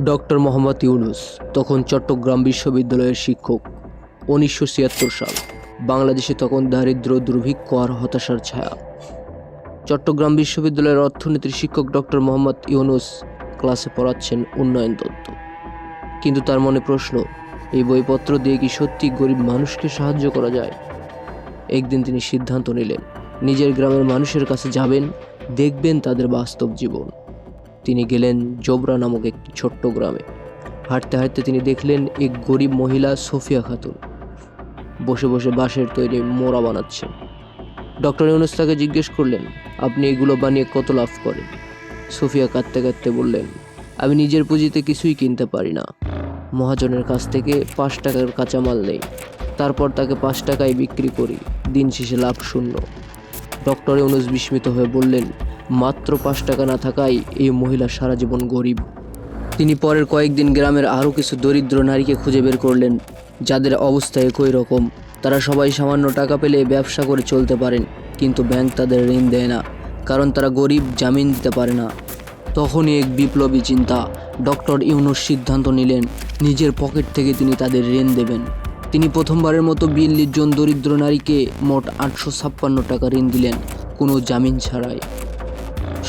Doctor Mohammad Yunus তখন চট্টগ্রাম বিশ্ববিদ্যালয়ের শিক্ষক। 1976 সাল। বাংলাদেশে তখন দারিদ্র্য, দুর্ভিক্ষ আর হতাশার ছায়া। চট্টগ্রাম বিশ্ববিদ্যালয়ের অর্থনীতির শিক্ষক ডক্টর মোহাম্মদ ইউনূস ক্লাসে পড়াচ্ছেন উন্নয়ন তত্ত্ব। কিন্তু তার মনে প্রশ্ন, এই বইপত্র দিয়ে কি সত্যি গরিব মানুষকে সাহায্য করা যায়? একদিন তিনি সিদ্ধান্ত নিলেন, নিজের গ্রামের মানুষের কাছে যাবেন, দেখবেন তাদের বাস্তব জীবন। তিনি গেলেন জোবরা নামক একটি ছোট্ট গ্রামে। হাঁটতে হাঁটতে তিনি দেখলেন এক গরিব মহিলা সোফিয়া খাতুন বসে বসে বাঁশের তৈরি মোড়া বানাচ্ছেন। ডক্টর ইউনূস তাকে জিজ্ঞেস করলেন, আপনি এগুলো বানিয়ে কত লাভ করেন? সোফিয়া কাঁদতে কাঁদতে বললেন, আমি নিজের পুঁজিতে কিছুই কিনতে পারি না। মহাজনের কাছ থেকে 5 টাকার কাঁচামাল নেই, তারপর তাকে 5 টাকায় বিক্রি করি, দিন শেষে লাভ শূন্য। ডক্টর ইউনূস বিস্মিত হয়ে বললেন, মাত্র 5 টাকা না থাকায় এই মহিলা সারা জীবন গরিব। তিনি পরের কয়েকদিন গ্রামের আরও কিছু দরিদ্র নারীকে খুঁজে বের করলেন, যাদের অবস্থা একই রকম। তারা সবাই সামান্য টাকা পেলে ব্যবসা করে চলতে পারেন, কিন্তু ব্যাংক তাদের ঋণ দেয় না, কারণ তারা গরিব, জামিন দিতে পারে না। তখনই এক বিপ্লবী চিন্তা। ডক্টর ইউনূস সিদ্ধান্ত নিলেন, নিজের পকেট থেকে তিনি তাদের ঋণ দেবেন। তিনি প্রথমবারের মতো 42 জন দরিদ্র নারীকে মোট 856 টাকা ঋণ দিলেন, কোনো জামিন ছাড়াই।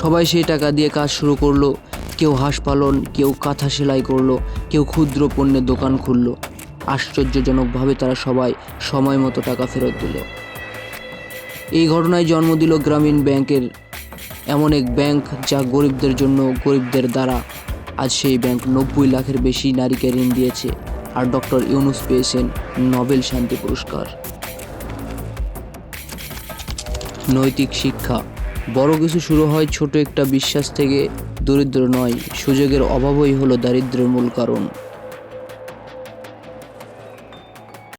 সবাই সেই টাকা দিয়ে কাজ শুরু করলো। কেউ হাঁস পালন, কেউ কাঁথা সেলাই করলো, কেউ ক্ষুদ্র পণ্যের দোকান খুললো। আশ্চর্যজনকভাবে তারা সবাই সময় মতো টাকা ফেরত দিল। এই ঘটনায় জন্ম দিল গ্রামীণ ব্যাংকের, এমন এক ব্যাংক যা গরিবদের জন্য, গরিবদের দ্বারা। আজ সেই ব্যাংক 90 লাখের বেশি নারীকে ঋণ দিয়েছে, আর ডক্টর ইউনূস পেয়েছেন নোবেল শান্তি পুরস্কার। নৈতিক শিক্ষা। বড় কিছু শুরু হয় ছোট একটা বিশ্বাস থেকে। দরিদ্র নয়, সুযোগের অভাবই হলো দারিদ্র্যের মূল কারণ।